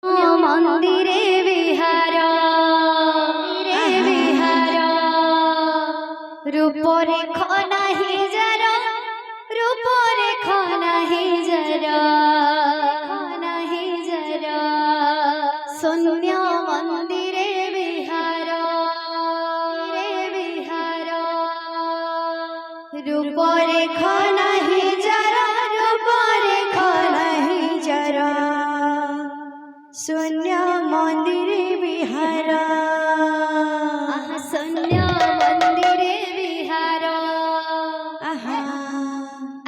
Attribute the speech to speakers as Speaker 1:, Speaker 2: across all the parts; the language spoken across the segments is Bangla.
Speaker 1: মন্দিরে বিহার রূপরে খনাহি জর রূপরে খনাহি জর শূন্য মন্দিরে বিহার রূপরে খনাহি জর রূপরে খনাহি জর শূন্য মন্দিরে বিহার শূন্য মন্দিরে বিহার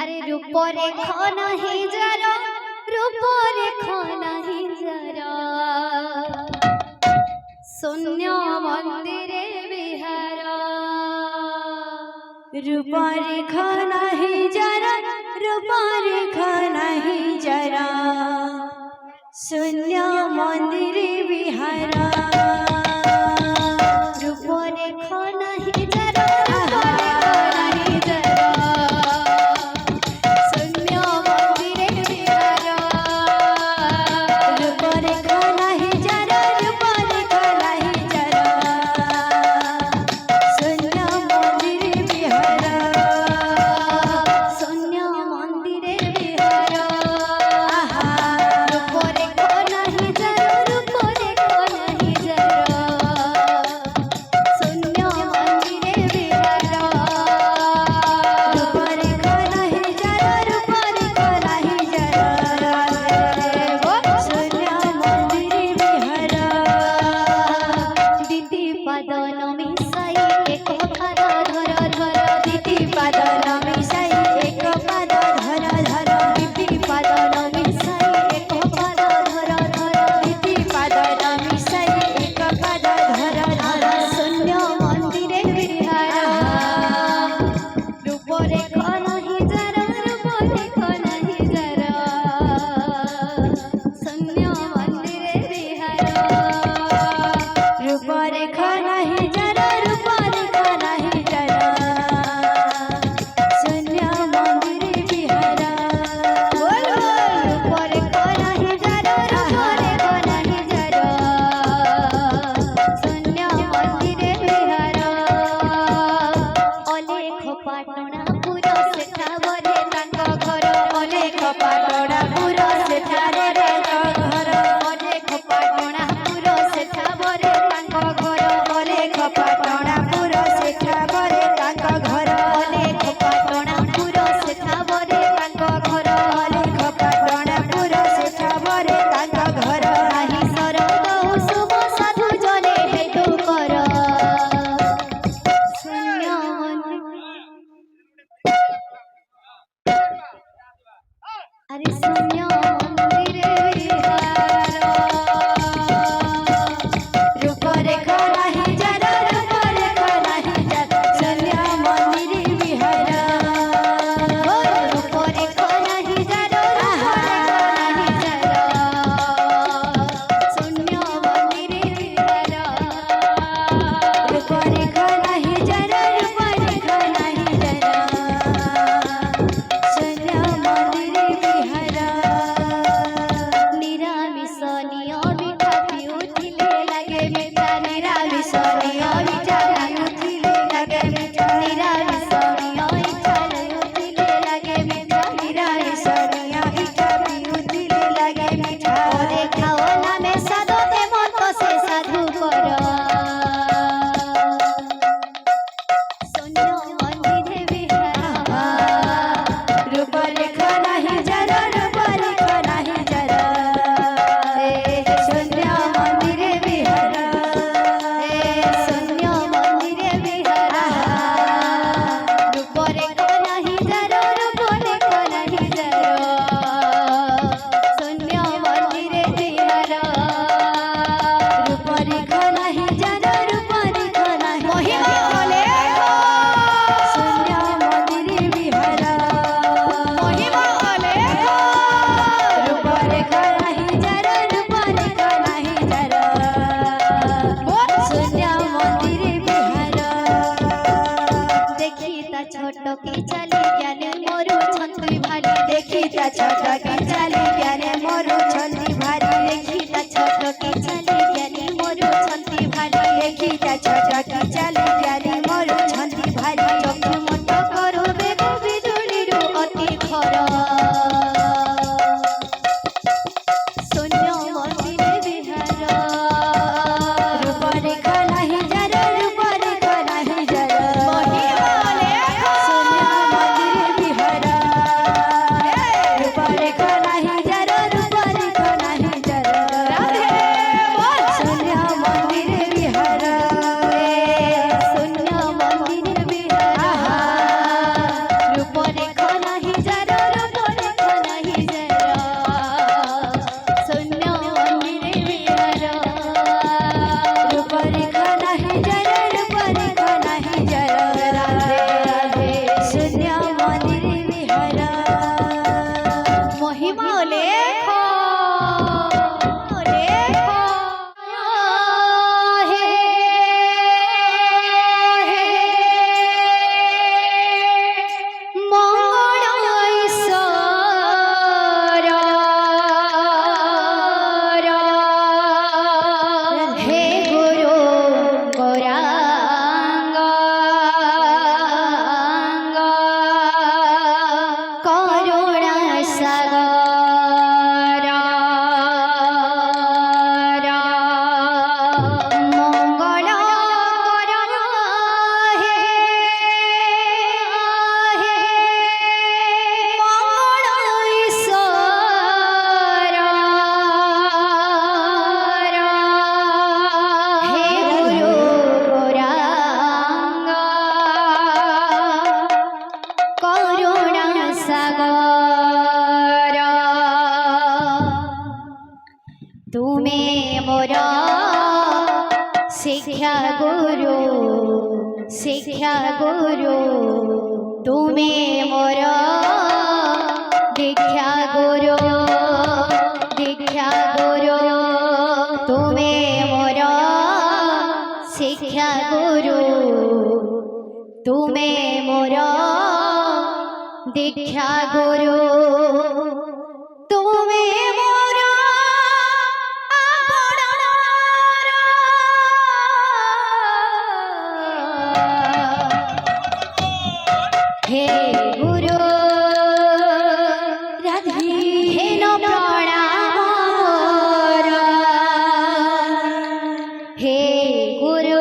Speaker 1: আরে রূপরে খনাহি জর রূপরে খনাহি জর শূন্য মন্দিরে বিহার রূপরে খনাহি জর রূপরে খনাহি জর শূন্য মন্দিরে বিহার রূপরে খনাহি জর রূপরে খনাহি জর শূন্য মন্দিরে বিহার রূপরে খনাহি জর রূপরে খনাহি জর শূন্য মন্দিরে বিহার শূন্য মন্দিরে বিহার রূপরে খনাহি জর রূপরে খনাহি জর শূন্য মন্দিরে বিহার রূপরে খনাহি জর রূপরে খনাহি জর শূন্য মন্দিরে বিহার দিতি পাদন মিশাই এক পাদ ধর ধর দিতি পাদন মিশাই এক পাদ ধর ধর দিতি পাদন মিশাই এক পাদ ধর ধর দিতি পাদন মিশাই এক পাদ ধর ধর শূন্য মন্দিরে বিহার রূপরে খনাহি জর রূপরে খনাহি জর শূন্য মন্দিরে বিহার রূপরে খনাহি জর রূপরে খনাহি জর শূন্য মন্দিরে বিহার রূপরে খনাহি জর রূপরে খনাহি জর শূন্য মন্দিরে বিহার অলেখ পাটনা পুর সেঠাবরে তাঙ্ক ঘর অলেখ পাটনা পুর সেঠাবরে তাঙ্ক ঘর অলেখ পাটনা পুর সেঠাবরে তাঙ্ক ঘর অলেখ পাটনা পুর সেঠাবরে তাঙ্ক ঘর অলেখ পাটনা পুর সেঠাবরে তাঙ্ক ঘর অলেখ পাটনা পুর সেঠাবরে তাঙ্ক ঘর নাহি শরদ শুভ সাধু জনে হেতু কর শূন্য আরে শূন্য মন্দিরে বিহার রূপরে খনাহি জর রূপরে খনাহি জর শূন্য মন্দিরে বিহার রূপরে খনাহি জর রূপরে খনাহি জর শূন্য মন্দিরে বিহার রূপরে খনাহি জর রূপরে খনাহি জর শূন্য মন্দিরে বিহার নিরামিষ নিয় মিঠা পিউথিলে লাগে মিঠা নিরামিষ নিয় মিঠা পিউথিলে লাগে মিঠা নিরামিষ নিয় মিঠা পিউথিলে লাগে মিঠা নিরামিষ নিয় মিঠা পিউথিলে লাগে মিঠা ওরে খাও নামে সাধতে মত সে সাধু কর শূন্য মন্দিরে বিহার রূপরে খনাহি জর রূপরে খনাহি জর শূন্য মন্দিরে বিহার শূন্য মন্দিরে বিহার রূপরে খনাহি জর রূপরে খনাহি জর শূন্য মন্দিরে বিহার রূপরে খনাহি জর রূপরে খনাহি মহিমা বলে শূন্য মন্দিরে বিহার মহিমা বলে রূপরে খনাহি জর রূপরে খনাহি জর শূন্য মন্দিরে বিহার দেখি তা ছোট কি চালি জ্ঞানে মরু ছন্তি ভালি দেখি তা ছোট কি চালি জ্ঞানে মরু ছন্তি ভালি দেখি তা ছোট मोर शिक्षा गुरु तुम्हें मोर दीक्षा गुरु तुम्हें मोर शिक्षा गुरु तुम्हें मोर दीक्षा गुरु तुम्हें मोर हे गुरु हेन प्रणाम मोर हे गुरु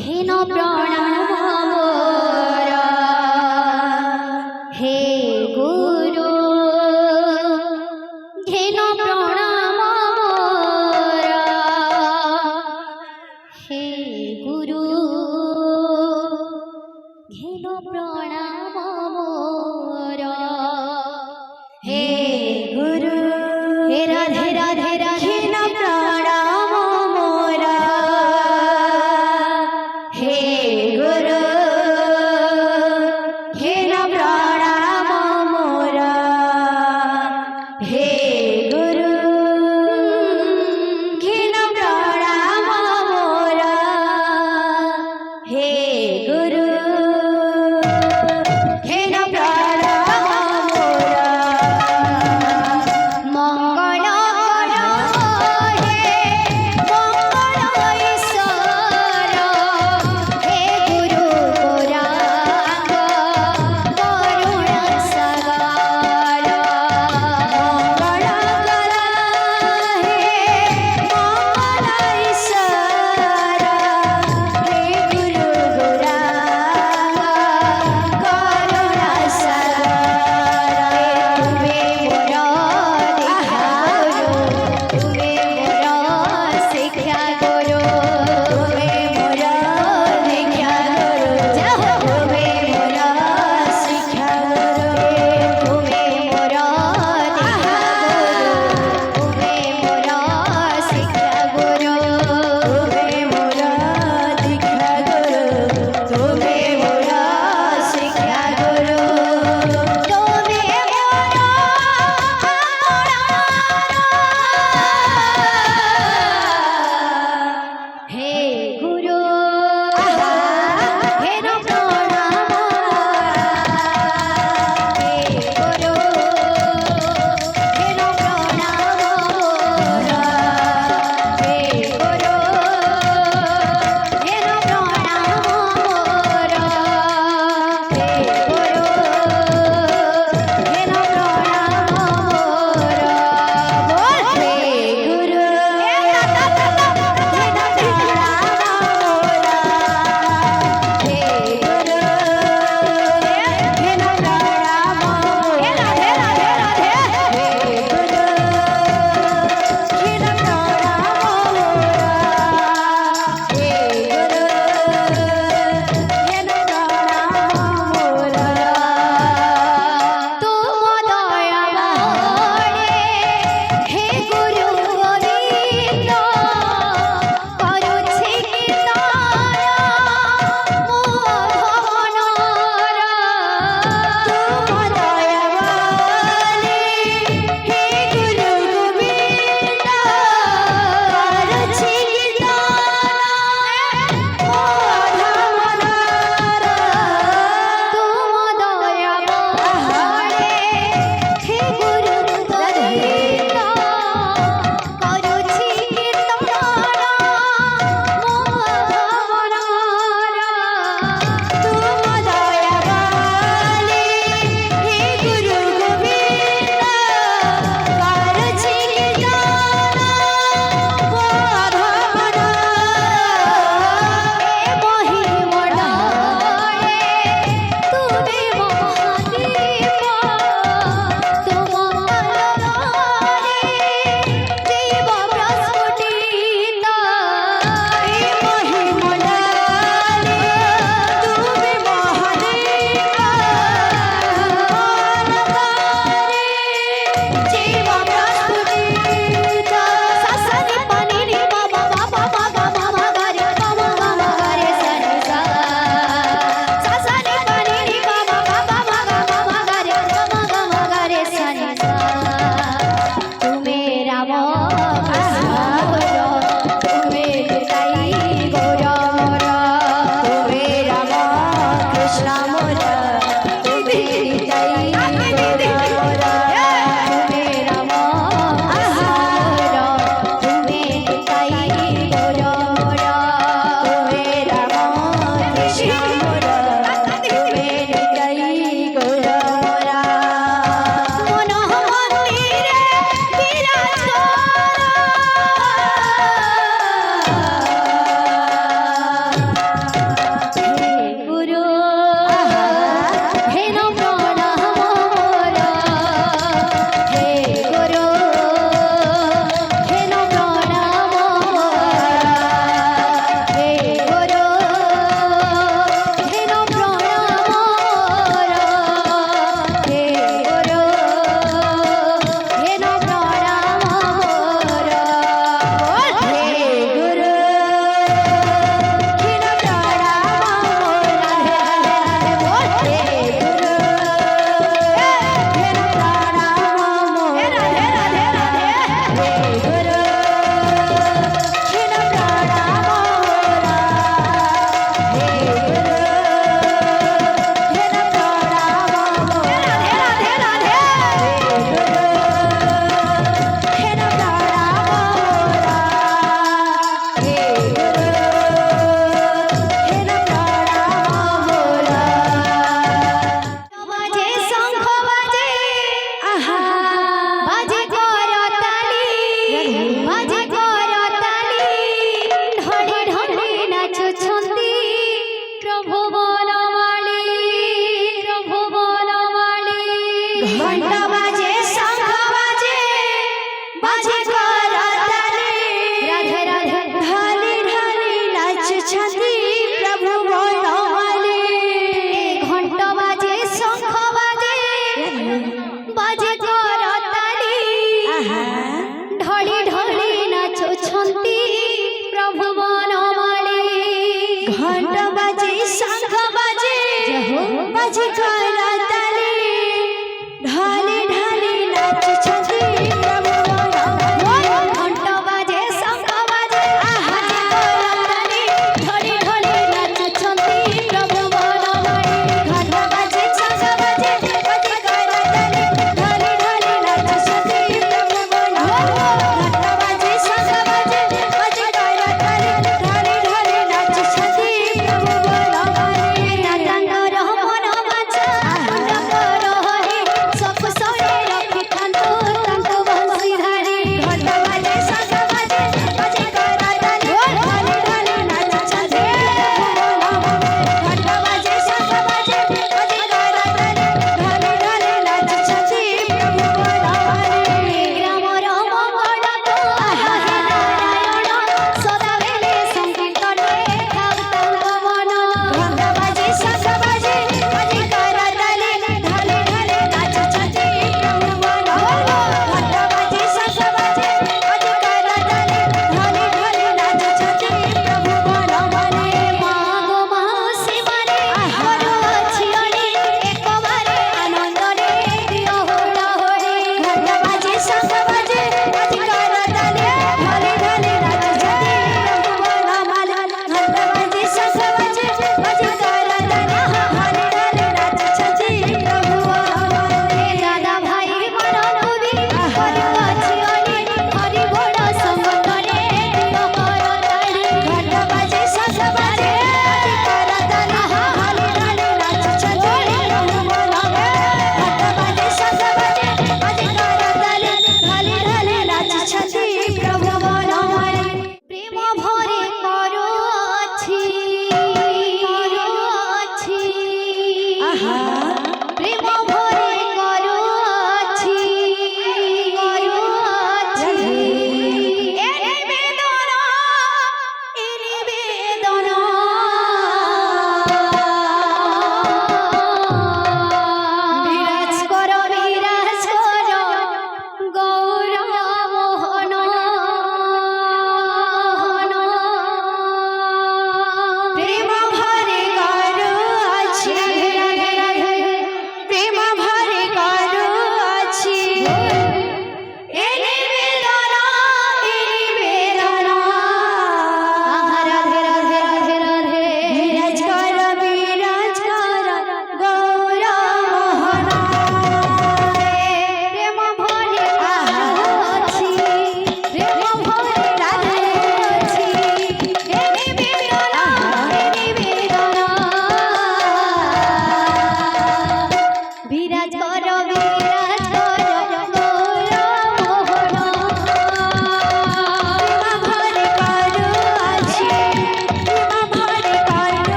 Speaker 1: हेन प्रणाम मोर বাজে করতালি ঢালি ঢালি নাচছন্তি প্রভু বনমালী ঘণ্ট বাজে শঙ্খ বাজে বাজে করতালি ঢালি ঢালি নাচছন্তি প্রভু বনমালী ঘণ্ট বাজে শঙ্খ বাজে বাজে করতালি ঢালি ঢালি নাচছন্তি প্রভু বনমালী ঘণ্ট বাজে শঙ্খ বাজে বাজে করতালি ঢালি ঢালি নাচছন্তি প্রভু বনমালী নাতাঙ্গর মন বাঞ্ছা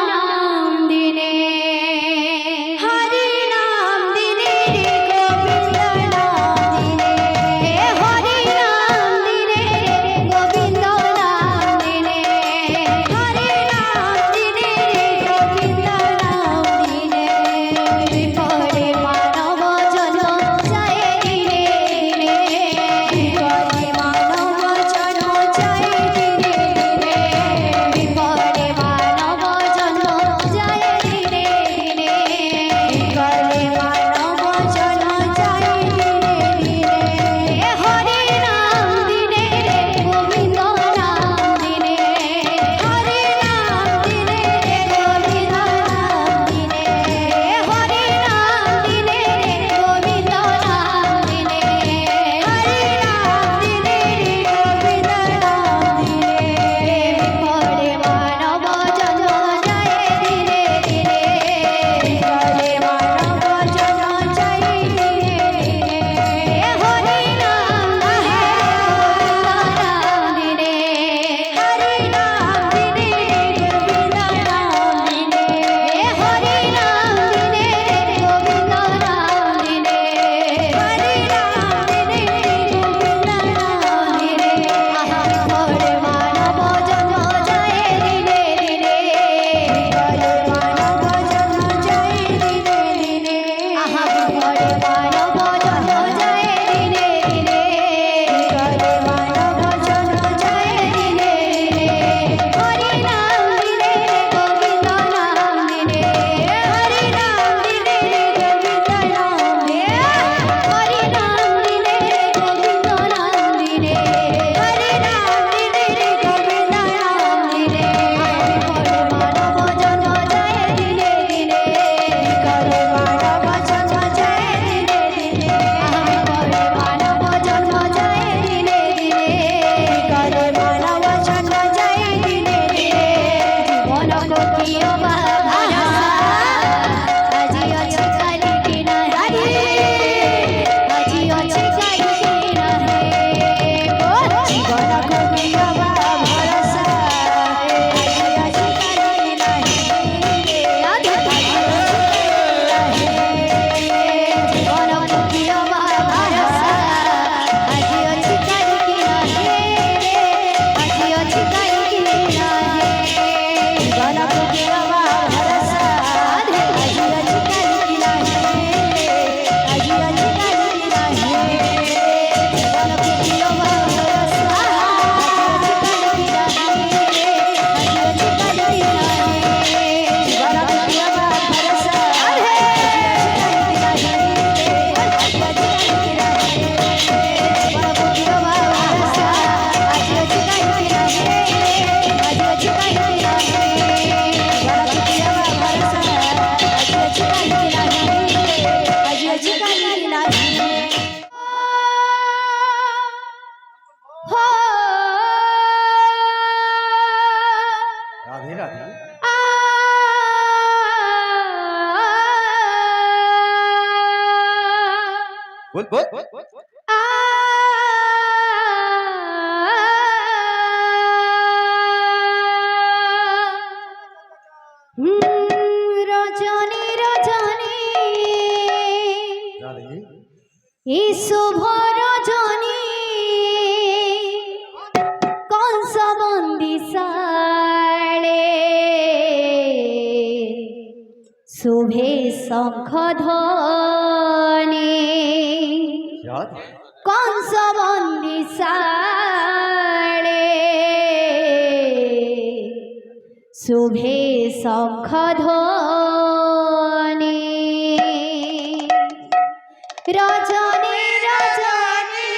Speaker 1: নাম দিনে হরি নাম দিনে রে গোবিন্দ নাম দিনে হরি নাম দিনে রে গোবিন্দ নাম দিনে হরি নাম দিনে রে গোবিন্দ নাম দিনে বিপদে মানব জন্ম যায় দিনে দিনে বিপদে মানব জন্ম যায় দিনে দিনে বিপদে মানব জন্ম যায় দিনে দিনে বিপদে মানব জন্ম যায় দিনে দিনে হরি নাম দিনে রে গোবিন্দ নাম দিনে হরি নাম দিনে রে গোবিন্দ নাম দিনে হরি নাম দিনে রে গোবিন্দ নাম দিনে হরি নাম দিনে রে গোবিন্দ নাম দিনে বিপদে মানব জন্ম যায় দিনে দিনে বিপদে মানব জন্ম যায় দিনে দিনে হরি নাম দিনে গোবিন্দ নাম দিনে হরি নাম দিনে গোবিন্দ নাম দিনে হরি নাম দিনে গোবিন্দ নাম দিনে হরি নাম দিনে গোবিন্দ নাম দিনে আহা বিপদে মানব জন্ম যায় দিনে দিনে বিপদে মানব জন্ম যায় দিনে দিনে আহা বিপদে মানব জন্ম যায় দিনে দিনে বিপদে মানব জন্ম যায় দিনে দিনে হরি নাম দিনে গোবিন্দ নাম দিনে হরি নাম দিনে গোবিন্দ নাম দিনে হরি নাম দিনে গোবিন্দ নাম দিনে হরি নাম দিনে গোবিন্দ নাম দিনে বিপদে মানব জন্ম যায় দিনে দিনে বিপদে মানব জন্ম যায় দিনে দিনে বিপদে মানব জন্ম যায় দিনে দিনে বিপদে মানব জন্ম যায় দিনে দিনে জীবন কোটিও বাধা আজি আছে কালি কি নাহি আজি আছে কালি কি নাহি জীবন কোটিও বাধা ভরসা আজি আছে কালি কি নাহি আজি জীবন কোটিও বাধা ভরসা আজি আছে কালি কি নাহি আজি আছে কালি কি নাহি জীবন কোটিও বাধা ভরসা আজি আছে কালি কি নাহি আজি আছে কালি কি নাহি জীবন কোটিও বাধা ভরসা আজি আছে কালি কি নাহি আজি আছে কালি কি নাহি জীবন কোটিও বাধা ভরসা আজি আছে কালি কি নাহি
Speaker 2: রাধে রাধে बोल बोल
Speaker 1: রজনী রজনী
Speaker 2: রাধে
Speaker 1: এই শুভ রজনী কংস বন্দি সাড়ে শুভে শঙ্খ ধ্বনি
Speaker 2: याद
Speaker 1: কংস বন্দি সাড়ে শুভে শঙ্খ ধ্বনি রজনী রজনী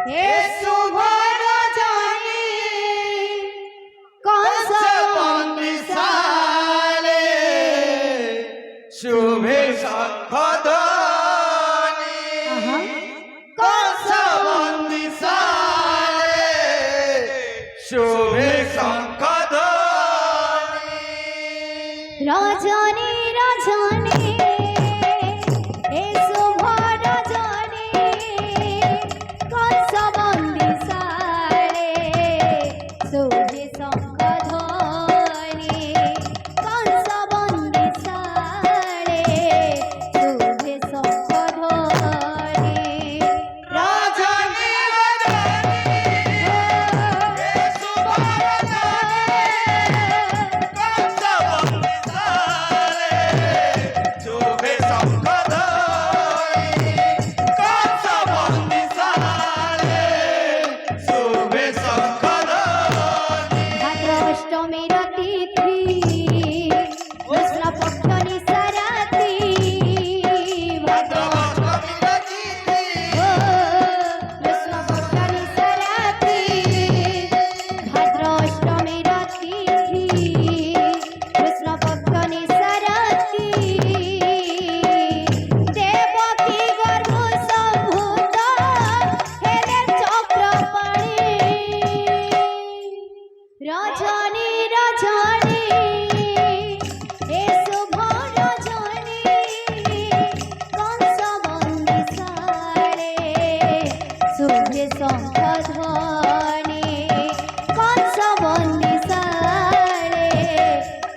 Speaker 1: হে শুভ রজনী কংস বন্দি
Speaker 2: साले शुभे शंख ध्वनि कंस बंदी साले शुभे शंख ध्वनि
Speaker 1: রজনী রজনী হে শুভ রজনী কংস বন্দি সাড়ে শুভে শঙ্খ ধ্বনি তিথি কৃষ্ণ পক্ষ নিশারাতি ভাদ্র কৃষ্ণ পক্ষ নিশারাতি ভাদ্র অষ্টমীর তিথি কৃষ্ণ পক্ষ নিশারাতি দেবকী গর্ভ সম্ভূত হেলে চক্রপাণি রজনী রজনী এ শুভ রজনী কংস বন্দী সারে শুভে শঙ্খ ধ্বনি কংস বন্দী সারে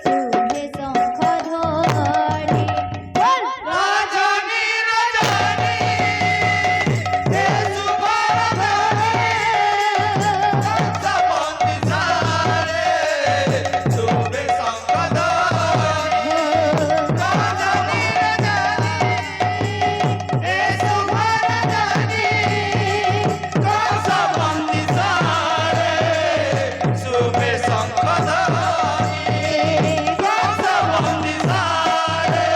Speaker 1: শুভে শঙ্খ ধ্বনি বল
Speaker 2: রজনী রজনী হে শুভ রজনী কংসবন্দী সারে শুভে শঙ্খ ধ্বনি রজনী রজনী হে শুভ রজনী কংসবন্দী সারে শুভে শঙ্খ ধ্বনি কংসবন্দী সারে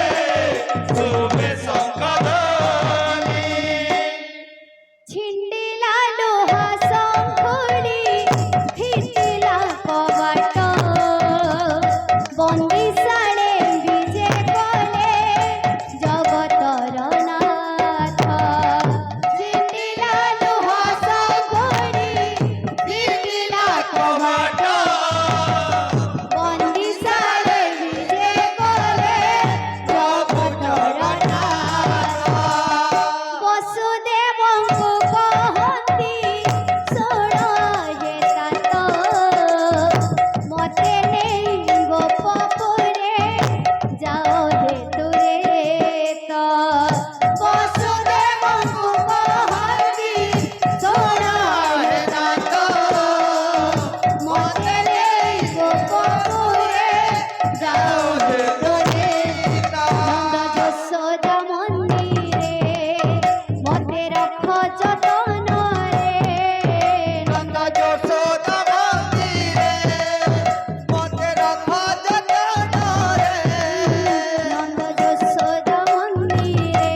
Speaker 2: শুভে শঙ্খ ধ্বনি
Speaker 1: ছিন্দিলা লোহা শঙ্খুলি ফিটিলা কবাট বন্দিশালে বিজে কলে জগতর নাথ ছিন্দিলা লোহা শঙ্খুলি ফিটিলা কবাট বন্দিশালে বিজে কলে জগতর নাথ বসুদেবଙ୍କୁ কহନ୍ତି ଶୁଣ ହେ ତାତ ମତେ ନେଇ ଗୋପପୁରେ ଯାଅ ହେ ତୁରେ ତ ବସୁଦେବଙ୍କୁ କହନ୍ତି ଶୁଣ ହେ ତାତ ମତେ ନେଇ ଗୋପପୁରେ ଯାଅ ହେ ତୁରେ ନନ୍ଦ ଯଶୋଦା ମନ୍ଦିରେ মতে রখ যতনরে
Speaker 2: নন্দ যশোদা মন্দিরে মতে রখ যতনরে
Speaker 1: নন্দ যশোদা মন্দিরে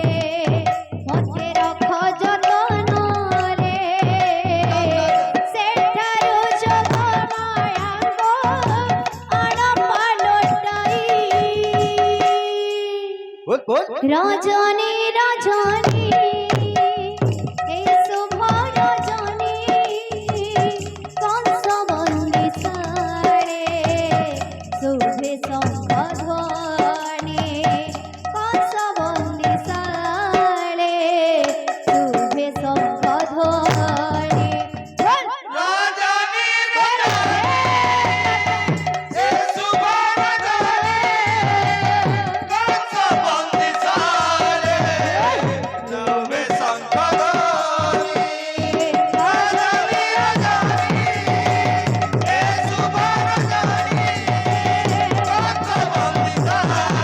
Speaker 1: মতে রখ যতনরে সেঠারু যোগ মায়াঙ্গ আণ পালটাই রজনী রজনী এই শুভ রজনী কংস বন্দী সারে শুভে শঙ্খ ধ্বনি কংস বন্দী সারে শুভে শঙ্খ ধ্বনি
Speaker 2: রজনী রজনী হে শুভ রজনী কংসবন্দী সারে শুভে শঙ্খ ধ্বনি রজনী রজনী হে শুভ রজনী কংসবন্দী সারে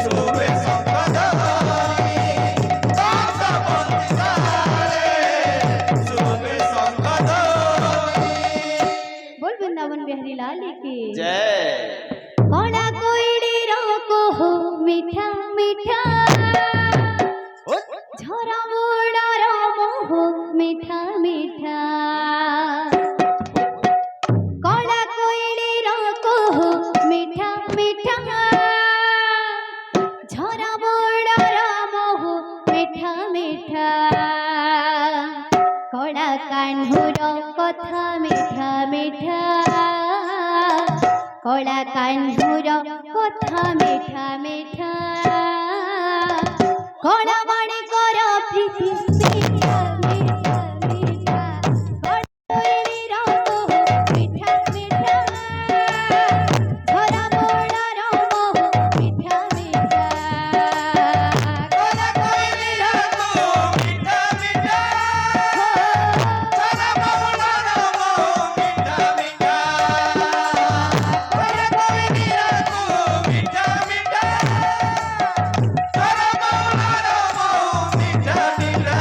Speaker 2: শুভে শঙ্খ ধ্বনি কংসবন্দী সারে শুভে শঙ্খ ধ্বনি
Speaker 1: बोल वृंदावन बिहारी लाल की
Speaker 2: जय
Speaker 1: कणा कोइली कहो मिठा मिठा झरा बुड़ार मोह मिठा मिठा कणा कोइली कहो मिठा मिठा झरा बुड़ार मोह मिठा मिठा कणा कान्हुर कथा मिठा मिठा कला कान्हुर कथा मिठा मिठा कला माणिकर प्रीति मिठा मिठा मिठा कळीर मोह मिठा मिठा झरा बोळार मोह मिठा मिठा
Speaker 2: कला कोइलीर मोह मिठा मिठा झरा बोळार मोह मिठा मिठा कला कोइलीर मोह मिठा मिठा झरा बोळार मोह मिठा मिठा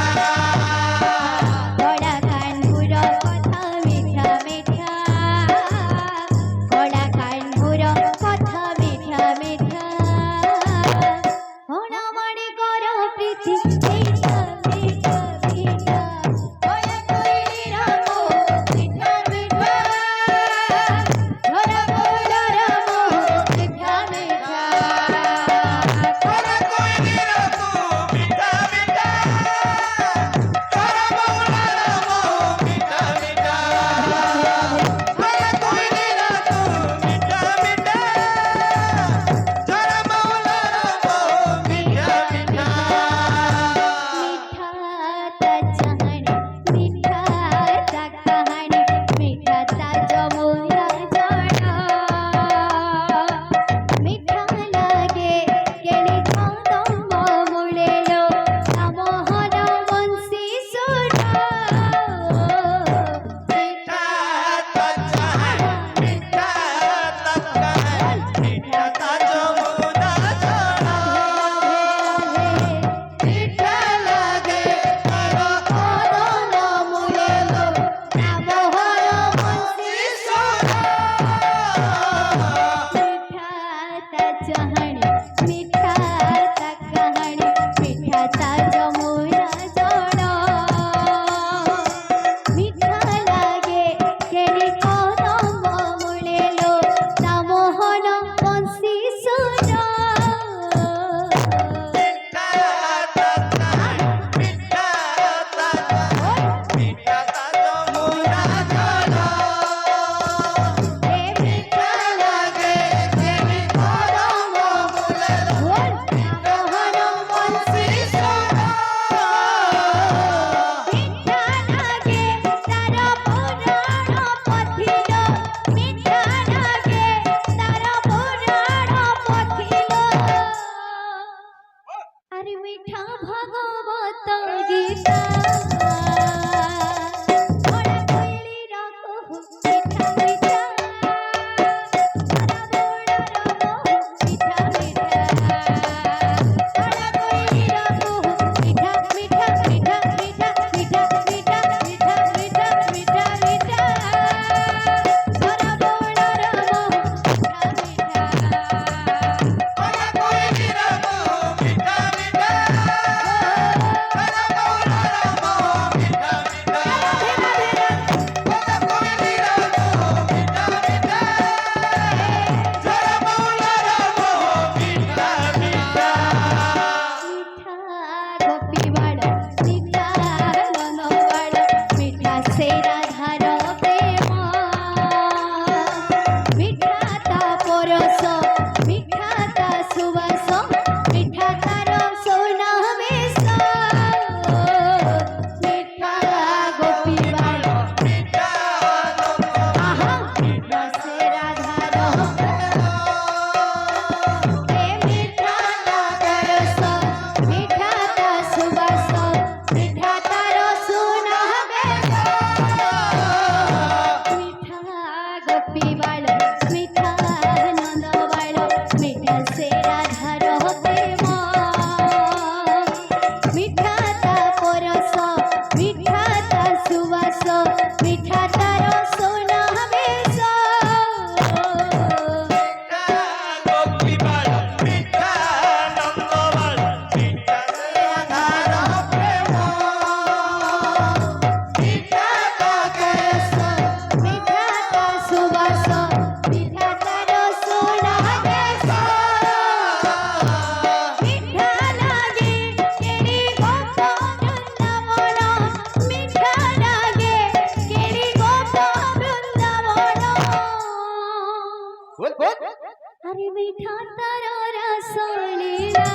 Speaker 1: अरे मीठा तारा रसलीला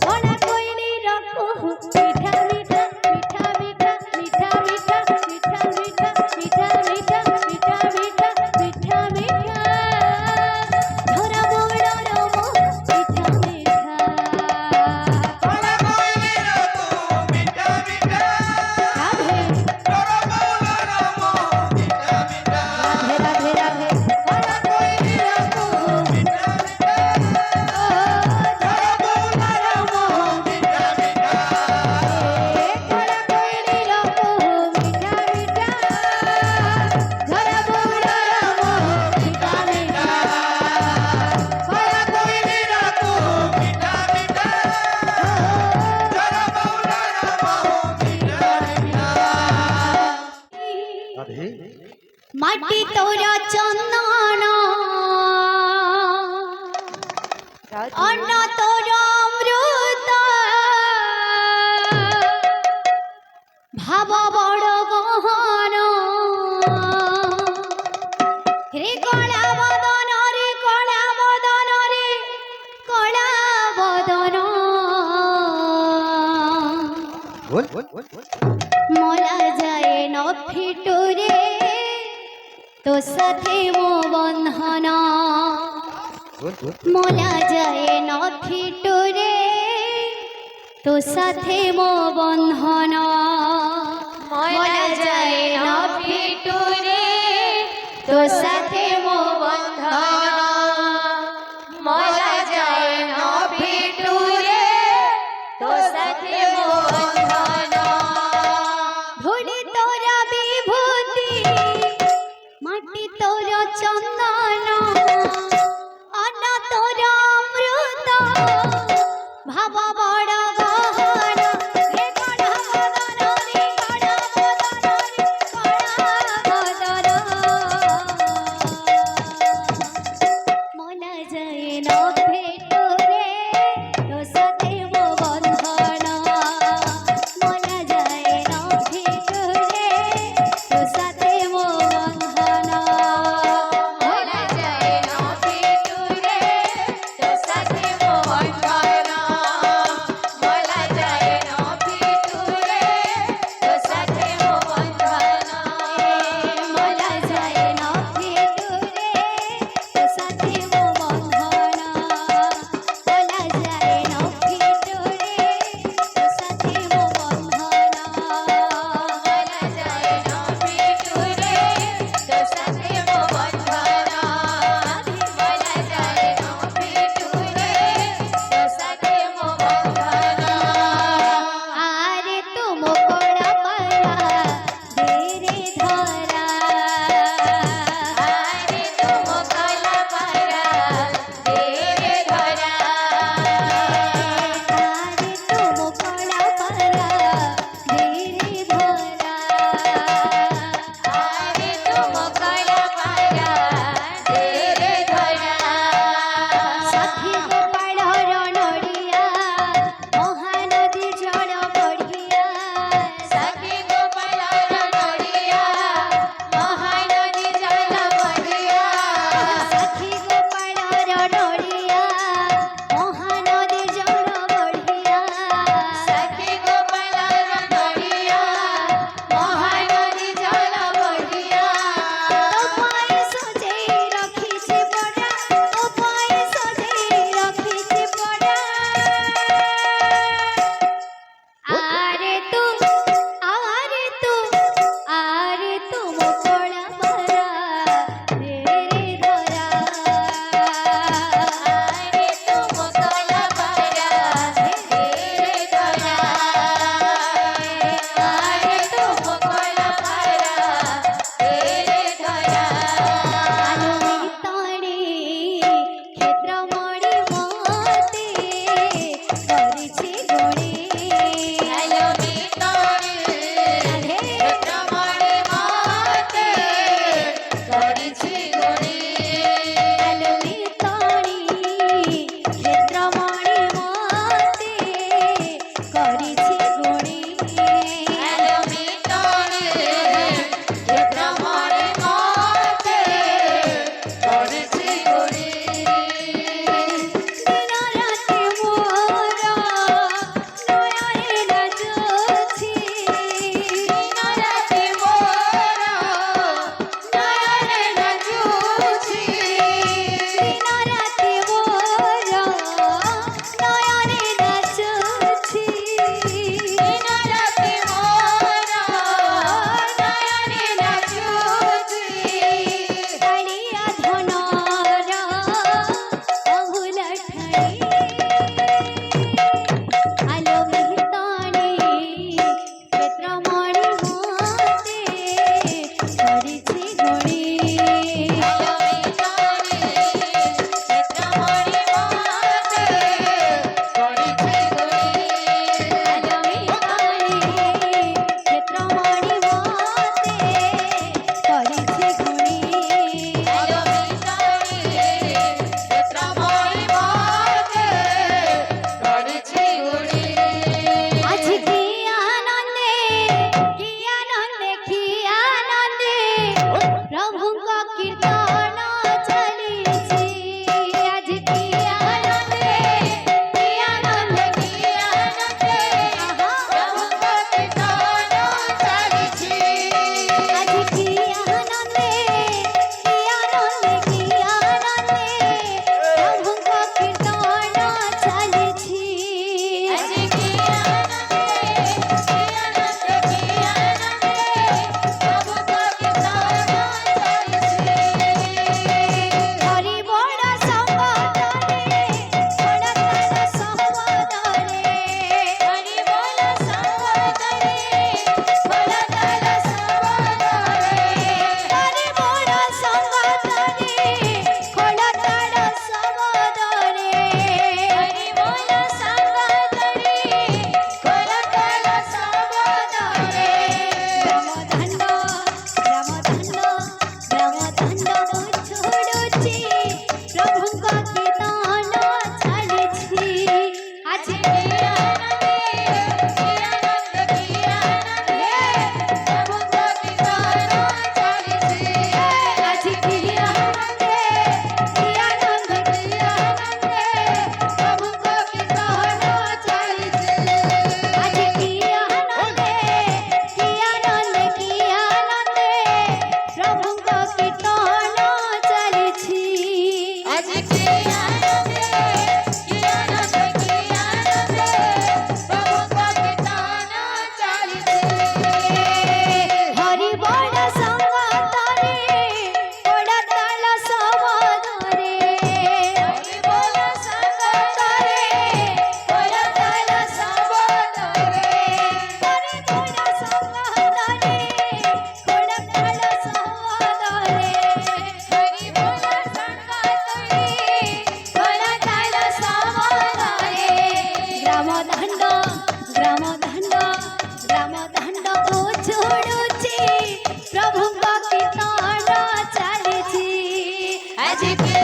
Speaker 1: बड़ा कोयली रखो मीठा मीठा मीठा मीठा मीठा मीठा मीठा मीठा मीठा मीठा मीठा मीठा मीठा मीठा धरा बोड़ा रमो मीठा मीठा
Speaker 2: बड़ा कोयली रखो मीठा मीठा
Speaker 1: राधे
Speaker 2: तोरा बोला रामो मीठा मीठा
Speaker 1: राधे राधे
Speaker 2: बड़ा कोयली रखो मीठा मीठा तोरा बोला रामो मीठा मीठा
Speaker 1: बड़ा कोयली रखो मीठा मीठा धरा बोड़ा रमो मीठा मीठा
Speaker 2: बड़ा कोयली रखो मीठा मीठा तोरा बोला रामो मीठा मीठा
Speaker 1: माटी तोरा चंदन अन्न तोरा अमृत भाव बड़ गहन रे कला बदन रे कला बदन रे कला बदन मोला जाए न फिटुरे तो साथे मो बंधन मोला जाए न फिटुरे तो साथे मो बंधन मोला जाए न फिटुरे तो साथे मो बंधन मोला जाए न फिटुरे तो साथे मो बंधन धूली तोरा विभूति माटी तोरा चंदन अन्न तोरा अमृत भाव बड़ गहन रे कड़ा बदन रे कड़ा बदन रे कड़ा बदन मोला जाए न भेटो रे तो साथे मो बंधन मोला जाए न भेटो रे तो साथे मो बंधन ଆଜି